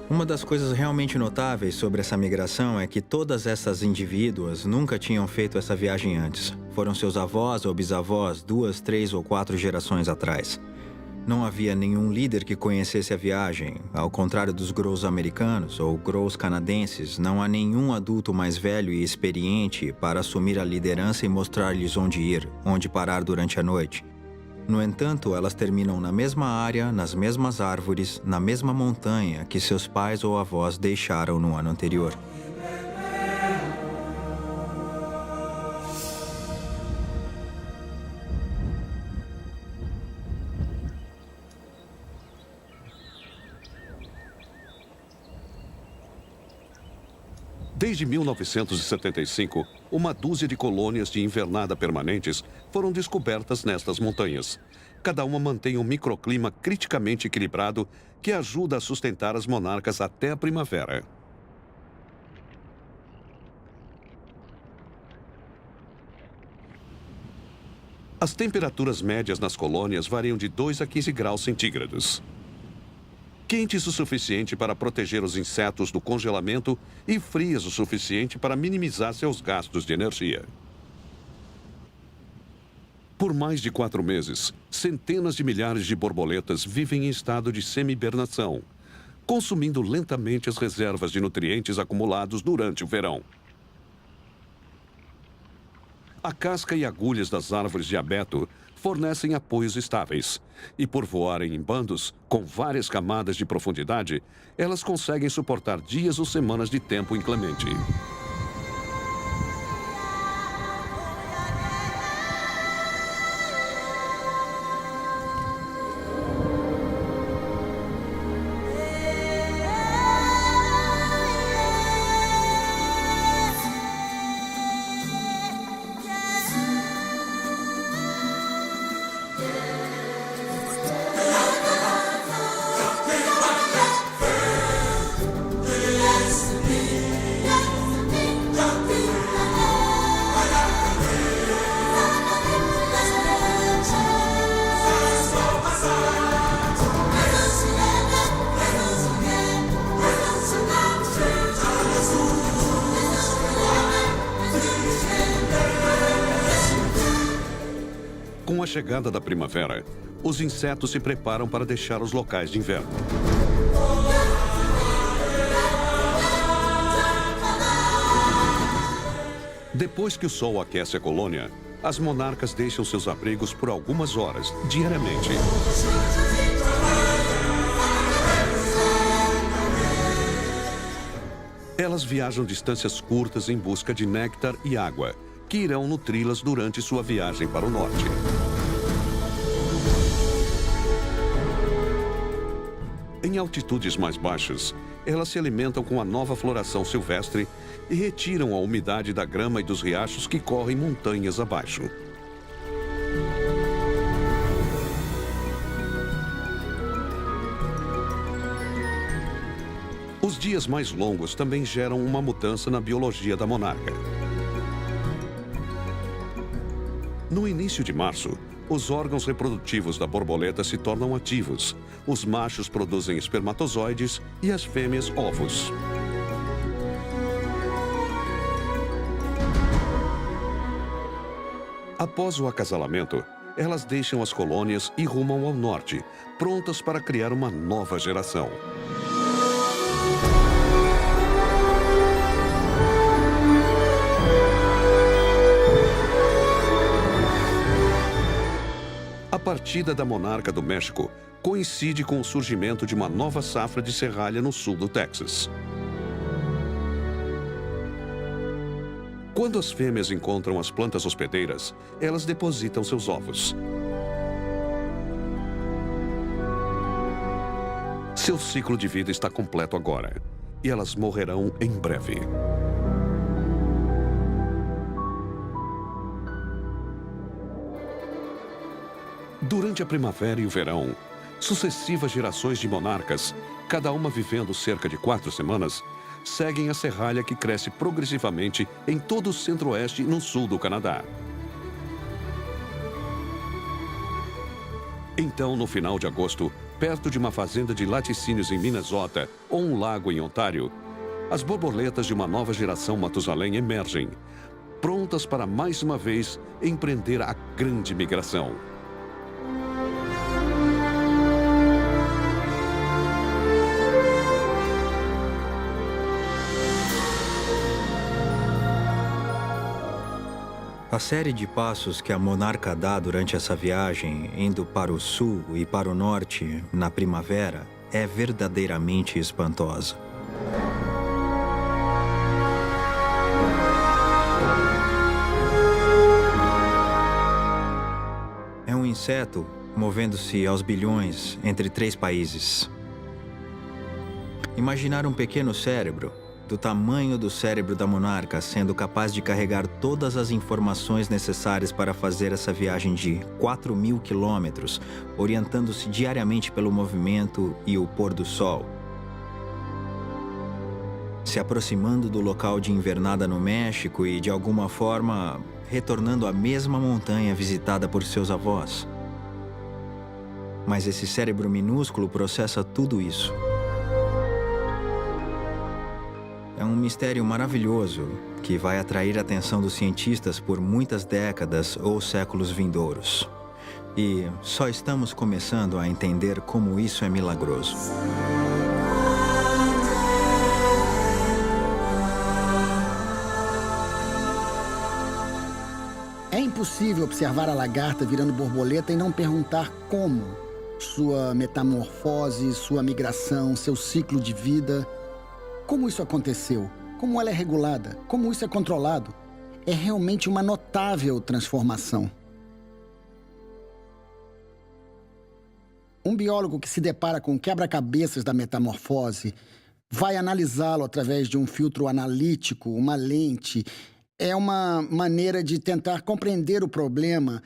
Uma das coisas realmente notáveis sobre essa migração é que todas essas indivíduas nunca tinham feito essa viagem antes. Foram seus avós ou bisavós 2, 3 ou 4 gerações atrás. Não havia nenhum líder que conhecesse a viagem. Ao contrário dos Grows americanos ou Grows canadenses, não há nenhum adulto mais velho e experiente para assumir a liderança e mostrar-lhes onde ir, onde parar durante a noite. No entanto, elas terminam na mesma área, nas mesmas árvores, na mesma montanha que seus pais ou avós deixaram no ano anterior. Desde 1975, uma dúzia de colônias de invernada permanentes foram descobertas nestas montanhas. Cada uma mantém um microclima criticamente equilibrado que ajuda a sustentar as monarcas até a primavera. As temperaturas médias nas colônias variam de 2 a 15 graus centígrados. Quentes o suficiente para proteger os insetos do congelamento e frias o suficiente para minimizar seus gastos de energia. Por mais de 4 meses, centenas de milhares de borboletas vivem em estado de semi-hibernação, consumindo lentamente as reservas de nutrientes acumulados durante o verão. A casca e agulhas das árvores de abeto fornecem apoios estáveis. E por voarem em bandos, com várias camadas de profundidade, elas conseguem suportar dias ou semanas de tempo inclemente. Com a chegada da primavera, os insetos se preparam para deixar os locais de inverno. Depois que o sol aquece a colônia, as monarcas deixam seus abrigos por algumas horas, diariamente. Elas viajam distâncias curtas em busca de néctar e água, que irão nutri-las durante sua viagem para o norte. Em altitudes mais baixas, elas se alimentam com a nova floração silvestre e retiram a umidade da grama e dos riachos que correm montanhas abaixo. Os dias mais longos também geram uma mudança na biologia da monarca. No início de março, os órgãos reprodutivos da borboleta se tornam ativos. Os machos produzem espermatozoides e as fêmeas ovos. Após o acasalamento, elas deixam as colônias e rumam ao norte, prontas para criar uma nova geração. A partida da monarca do México coincide com o surgimento de uma nova safra de serralha no sul do Texas. Quando as fêmeas encontram as plantas hospedeiras, elas depositam seus ovos. Seu ciclo de vida está completo agora, e elas morrerão em breve. Durante a primavera e o verão, sucessivas gerações de monarcas, cada uma vivendo cerca de 4 semanas, seguem a serralha que cresce progressivamente em todo o centro-oeste e no sul do Canadá. Então, no final de agosto, perto de uma fazenda de laticínios em Minnesota ou um lago em Ontário, as borboletas de uma nova geração Matusalém emergem, prontas para mais uma vez empreender a grande migração. A série de passos que a monarca dá durante essa viagem, indo para o sul e para o norte na primavera, é verdadeiramente espantosa. É um inseto movendo-se aos bilhões entre 3 países. Imaginar um pequeno cérebro do tamanho do cérebro da monarca, sendo capaz de carregar todas as informações necessárias para fazer essa viagem de 4.000 quilômetros, orientando-se diariamente pelo movimento e o pôr do sol. Se aproximando do local de invernada no México e, de alguma forma, retornando à mesma montanha visitada por seus avós. Mas esse cérebro minúsculo processa tudo isso. É um mistério maravilhoso que vai atrair a atenção dos cientistas por muitas décadas ou séculos vindouros. E só estamos começando a entender como isso é milagroso. É impossível observar a lagarta virando borboleta e não perguntar como. Sua metamorfose, sua migração, seu ciclo de vida. Como isso aconteceu? Como ela é regulada? Como isso é controlado? É realmente uma notável transformação. Um biólogo que se depara com quebra-cabeças da metamorfose vai analisá-lo através de um filtro analítico, uma lente. É uma maneira de tentar compreender o problema.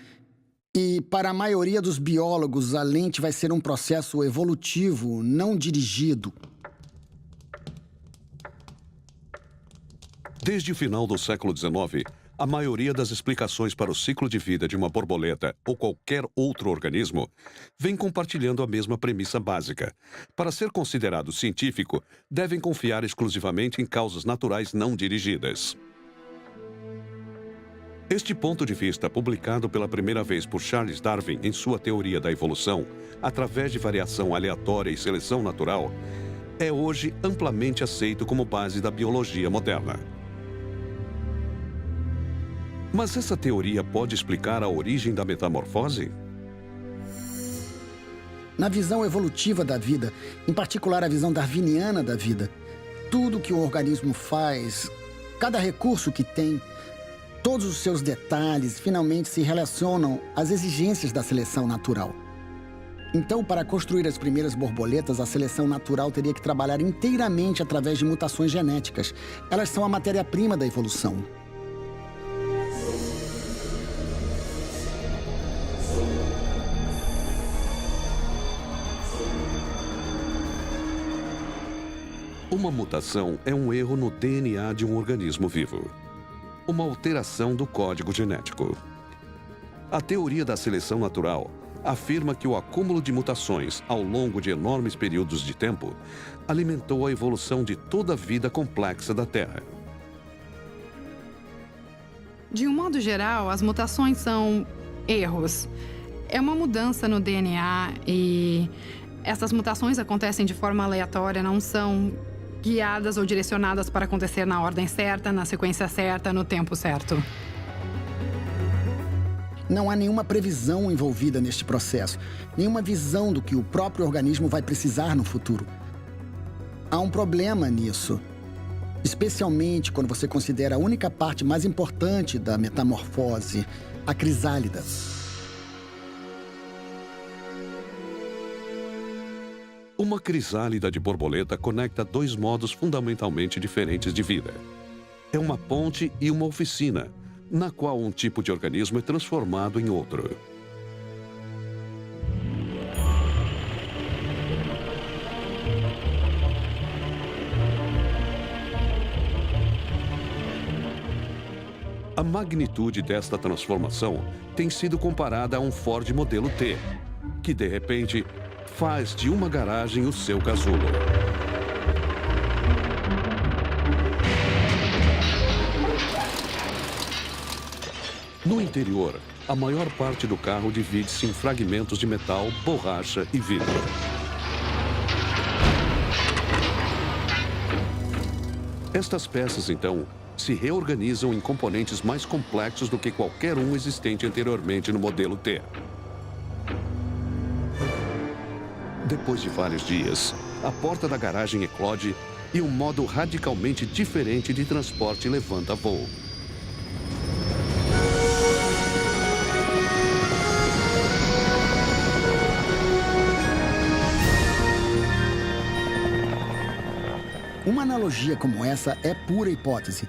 E para a maioria dos biólogos, a lente vai ser um processo evolutivo, não dirigido. Desde o final do século XIX, a maioria das explicações para o ciclo de vida de uma borboleta ou qualquer outro organismo vem compartilhando a mesma premissa básica. Para ser considerado científico, devem confiar exclusivamente em causas naturais não dirigidas. Este ponto de vista, publicado pela primeira vez por Charles Darwin em sua teoria da evolução, através de variação aleatória e seleção natural, é hoje amplamente aceito como base da biologia moderna. Mas essa teoria pode explicar a origem da metamorfose? Na visão evolutiva da vida, em particular a visão darwiniana da vida, tudo que o organismo faz, cada recurso que tem, todos os seus detalhes finalmente se relacionam às exigências da seleção natural. Então, para construir as primeiras borboletas, a seleção natural teria que trabalhar inteiramente através de mutações genéticas. Elas são a matéria-prima da evolução. Uma mutação é um erro no DNA de um organismo vivo. Uma alteração do código genético. A teoria da seleção natural afirma que o acúmulo de mutações ao longo de enormes períodos de tempo alimentou a evolução de toda a vida complexa da Terra. De um modo geral, as mutações são erros. É uma mudança no DNA e essas mutações acontecem de forma aleatória, não são guiadas ou direcionadas para acontecer na ordem certa, na sequência certa, no tempo certo. Não há nenhuma previsão envolvida neste processo, nenhuma visão do que o próprio organismo vai precisar no futuro. Há um problema nisso, especialmente quando você considera a única parte mais importante da metamorfose, a crisálida. Uma crisálida de borboleta conecta dois modos fundamentalmente diferentes de vida. É uma ponte e uma oficina, na qual um tipo de organismo é transformado em outro. A magnitude desta transformação tem sido comparada a um Ford modelo T, que de repente faz de uma garagem o seu casulo. No interior, a maior parte do carro divide-se em fragmentos de metal, borracha e vidro. Estas peças, então, se reorganizam em componentes mais complexos do que qualquer um existente anteriormente no modelo T. Depois de vários dias, a porta da garagem eclode e um modo radicalmente diferente de transporte levanta voo. Uma analogia como essa é pura hipótese.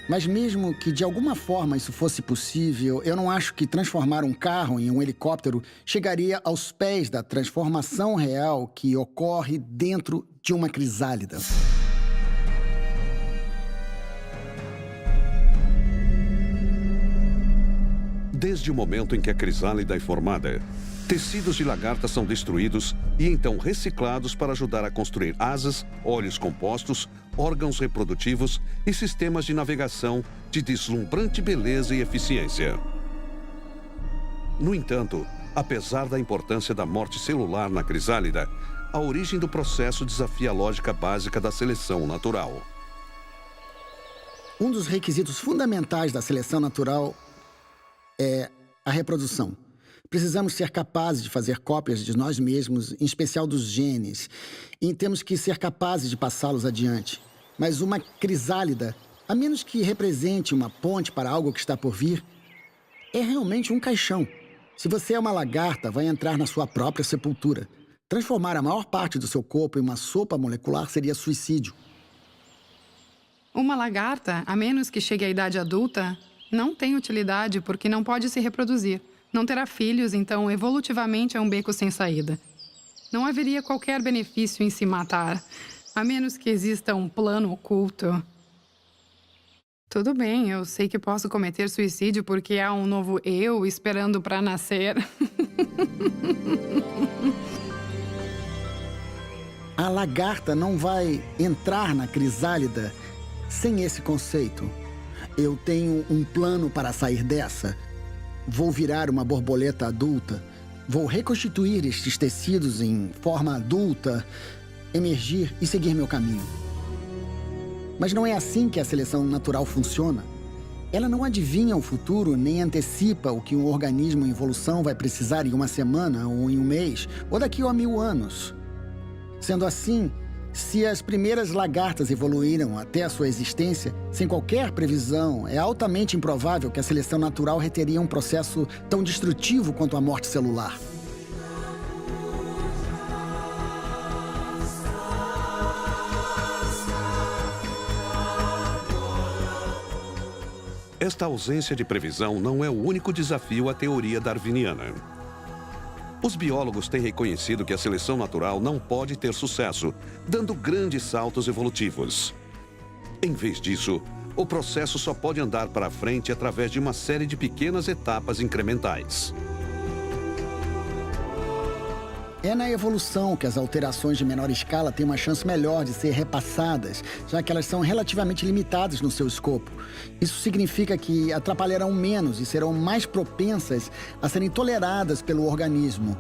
Mas mesmo que de alguma forma isso fosse possível, eu não acho que transformar um carro em um helicóptero chegaria aos pés da transformação real que ocorre dentro de uma crisálida. Desde o momento em que a crisálida é formada, tecidos de lagarta são destruídos e então reciclados para ajudar a construir asas, óleos compostos, órgãos reprodutivos e sistemas de navegação de deslumbrante beleza e eficiência. No entanto, apesar da importância da morte celular na crisálida, a origem do processo desafia a lógica básica da seleção natural. Um dos requisitos fundamentais da seleção natural é a reprodução. Precisamos ser capazes de fazer cópias de nós mesmos, em especial dos genes, e temos que ser capazes de passá-los adiante. Mas uma crisálida, a menos que represente uma ponte para algo que está por vir, é realmente um caixão. Se você é uma lagarta, vai entrar na sua própria sepultura. Transformar a maior parte do seu corpo em uma sopa molecular seria suicídio. Uma lagarta, a menos que chegue à idade adulta, não tem utilidade porque não pode se reproduzir. Não terá filhos, então evolutivamente é um beco sem saída. Não haveria qualquer benefício em se matar, a menos que exista um plano oculto. Tudo bem, eu sei que posso cometer suicídio porque há um novo eu esperando para nascer. A lagarta não vai entrar na crisálida sem esse conceito. Eu tenho um plano para sair dessa. Vou virar uma borboleta adulta. Vou reconstituir estes tecidos em forma adulta, emergir e seguir meu caminho. Mas não é assim que a seleção natural funciona. Ela não adivinha o futuro nem antecipa o que um organismo em evolução vai precisar em uma semana ou em um mês ou daqui a 1000 anos. Sendo assim, se as primeiras lagartas evoluíram até a sua existência, sem qualquer previsão, é altamente improvável que a seleção natural reteria um processo tão destrutivo quanto a morte celular. Esta ausência de previsão não é o único desafio à teoria darwiniana. Os biólogos têm reconhecido que a seleção natural não pode ter sucesso, dando grandes saltos evolutivos. Em vez disso, o processo só pode andar para frente através de uma série de pequenas etapas incrementais. É na evolução que as alterações de menor escala têm uma chance melhor de ser repassadas, já que elas são relativamente limitadas no seu escopo. Isso significa que atrapalharão menos e serão mais propensas a serem toleradas pelo organismo.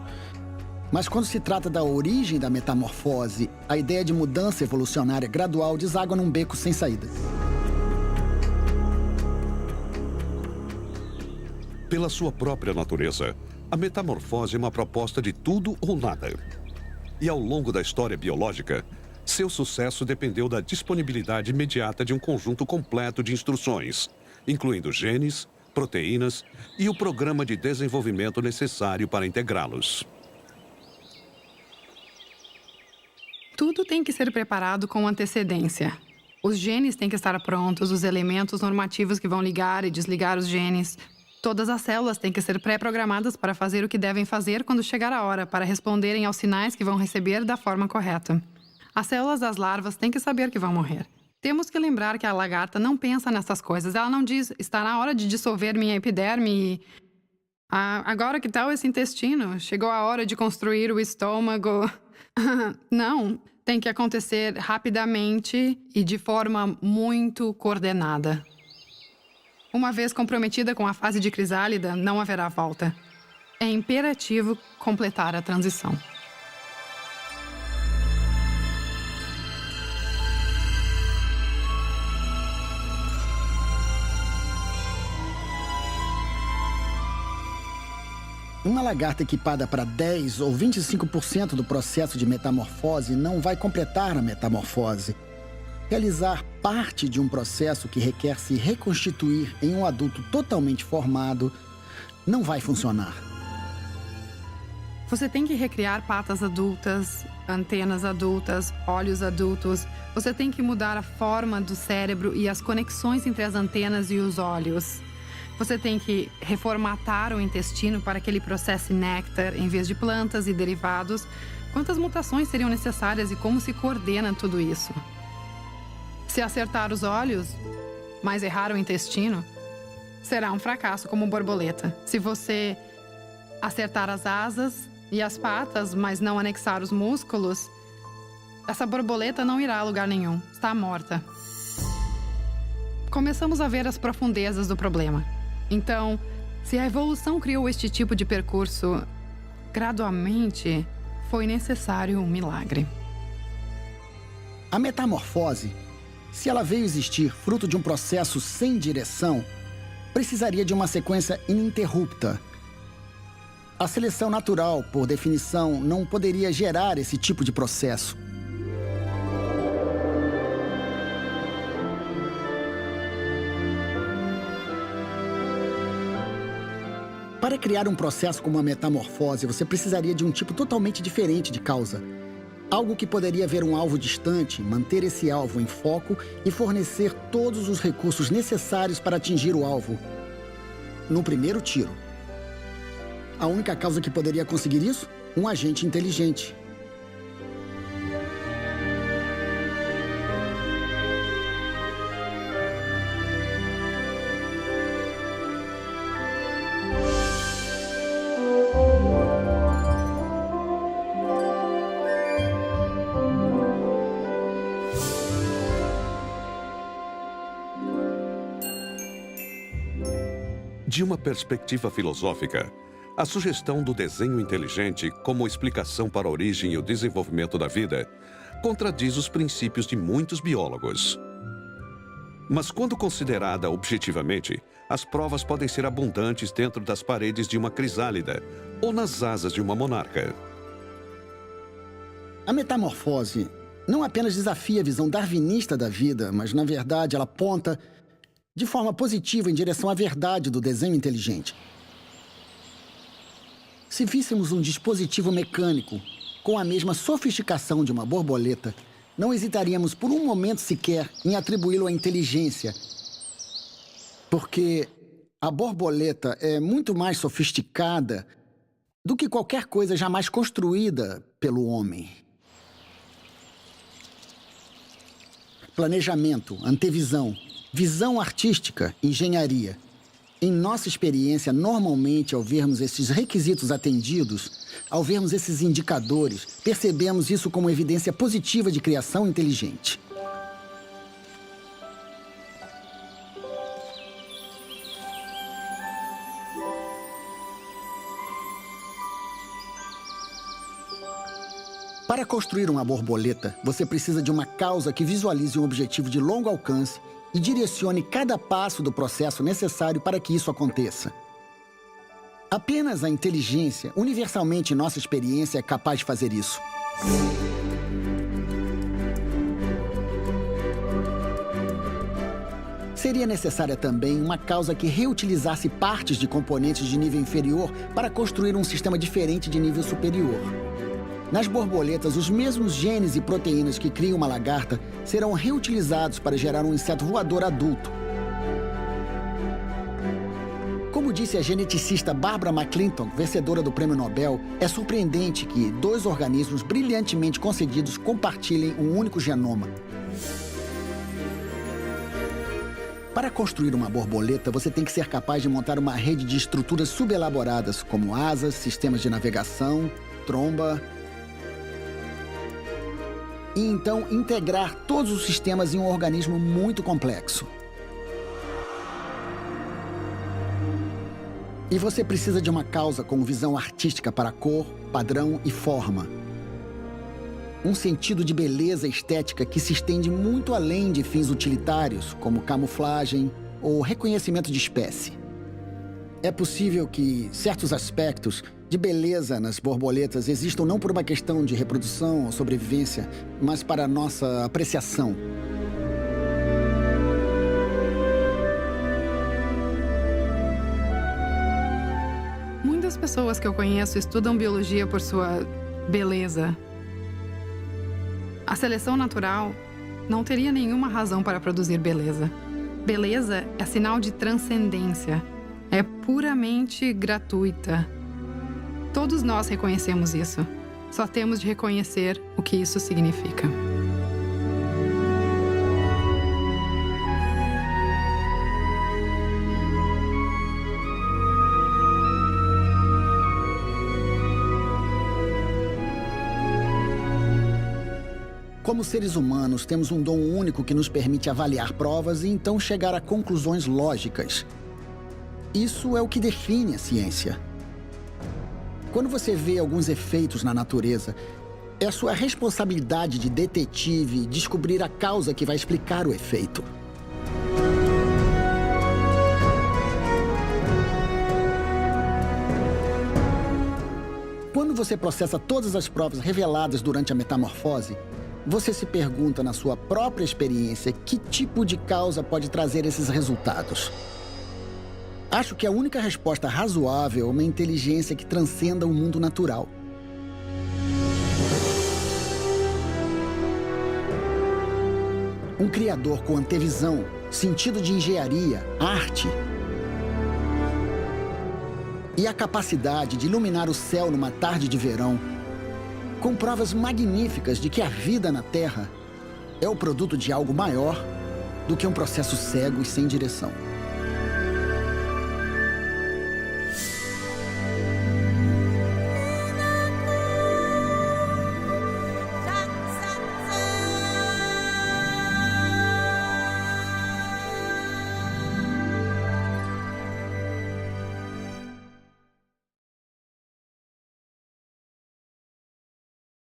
Mas quando se trata da origem da metamorfose, a ideia de mudança evolucionária gradual deságua num beco sem saída. Pela sua própria natureza, a metamorfose é uma proposta de tudo ou nada. E ao longo da história biológica, seu sucesso dependeu da disponibilidade imediata de um conjunto completo de instruções, incluindo genes, proteínas e o programa de desenvolvimento necessário para integrá-los. Tudo tem que ser preparado com antecedência. Os genes têm que estar prontos, os elementos normativos que vão ligar e desligar os genes. Todas as células têm que ser pré-programadas para fazer o que devem fazer quando chegar a hora, para responderem aos sinais que vão receber da forma correta. As células das larvas têm que saber que vão morrer. Temos que lembrar que a lagarta não pensa nessas coisas. Ela não diz, está na hora de dissolver minha epiderme e... agora que tal esse intestino? Chegou a hora de construir o estômago. Não, tem que acontecer rapidamente e de forma muito coordenada. Uma vez comprometida com a fase de crisálida, não haverá volta. É imperativo completar a transição. Uma lagarta equipada para 10 ou 25% do processo de metamorfose não vai completar a metamorfose. Realizar parte de um processo que requer se reconstituir em um adulto totalmente formado não vai funcionar. Você tem que recriar patas adultas, antenas adultas, olhos adultos. Você tem que mudar a forma do cérebro e as conexões entre as antenas e os olhos. Você tem que reformatar o intestino para que ele processe néctar em vez de plantas e derivados. Quantas mutações seriam necessárias e como se coordena tudo isso? Se acertar os olhos, mas errar o intestino, será um fracasso como borboleta. Se você acertar as asas e as patas, mas não anexar os músculos, essa borboleta não irá a lugar nenhum. Está morta. Começamos a ver as profundezas do problema. Então, se a evolução criou este tipo de percurso gradualmente, foi necessário um milagre. A metamorfose, se ela veio existir fruto de um processo sem direção, precisaria de uma sequência ininterrupta. A seleção natural, por definição, não poderia gerar esse tipo de processo. Para criar um processo como a metamorfose, você precisaria de um tipo totalmente diferente de causa. Algo que poderia ver um alvo distante, manter esse alvo em foco e fornecer todos os recursos necessários para atingir o alvo no primeiro tiro. A única causa que poderia conseguir isso? Um agente inteligente. De uma perspectiva filosófica, a sugestão do desenho inteligente como explicação para a origem e o desenvolvimento da vida contradiz os princípios de muitos biólogos. Mas quando considerada objetivamente, as provas podem ser abundantes dentro das paredes de uma crisálida ou nas asas de uma monarca. A metamorfose não apenas desafia a visão darwinista da vida, mas, na verdade, ela aponta de forma positiva em direção à verdade do desenho inteligente. Se víssemos um dispositivo mecânico com a mesma sofisticação de uma borboleta, não hesitaríamos por um momento sequer em atribuí-lo à inteligência. Porque a borboleta é muito mais sofisticada do que qualquer coisa jamais construída pelo homem. Planejamento, antevisão, visão artística, engenharia. Em nossa experiência, normalmente, ao vermos esses requisitos atendidos, ao vermos esses indicadores, percebemos isso como evidência positiva de criação inteligente. Para construir uma borboleta, você precisa de uma causa que visualize um objetivo de longo alcance e direcione cada passo do processo necessário para que isso aconteça. Apenas a inteligência, universalmente em nossa experiência, é capaz de fazer isso. Seria necessária também uma causa que reutilizasse partes de componentes de nível inferior para construir um sistema diferente de nível superior. Nas borboletas, os mesmos genes e proteínas que criam uma lagarta serão reutilizados para gerar um inseto voador adulto. Como disse a geneticista Barbara McClintock, vencedora do Prêmio Nobel, é surpreendente que dois organismos brilhantemente concebidos compartilhem um único genoma. Para construir uma borboleta, você tem que ser capaz de montar uma rede de estruturas subelaboradas, como asas, sistemas de navegação, tromba, e então integrar todos os sistemas em um organismo muito complexo. E você precisa de uma causa com visão artística para cor, padrão e forma. Um sentido de beleza estética que se estende muito além de fins utilitários, como camuflagem ou reconhecimento de espécie. É possível que certos aspectos de beleza nas borboletas existam não por uma questão de reprodução ou sobrevivência, mas para a nossa apreciação. Muitas pessoas que eu conheço estudam biologia por sua beleza. A seleção natural não teria nenhuma razão para produzir beleza. Beleza é sinal de transcendência. É puramente gratuita. Todos nós reconhecemos isso. Só temos de reconhecer o que isso significa. Como seres humanos, temos um dom único que nos permite avaliar provas e então chegar a conclusões lógicas. Isso é o que define a ciência. Quando você vê alguns efeitos na natureza, é a sua responsabilidade de detetive descobrir a causa que vai explicar o efeito. Quando você processa todas as provas reveladas durante a metamorfose, você se pergunta na sua própria experiência que tipo de causa pode trazer esses resultados. Acho que a única resposta razoável é uma inteligência que transcenda o mundo natural. Um criador com antevisão, sentido de engenharia, arte e a capacidade de iluminar o céu numa tarde de verão, com provas magníficas de que a vida na Terra é o produto de algo maior do que um processo cego e sem direção.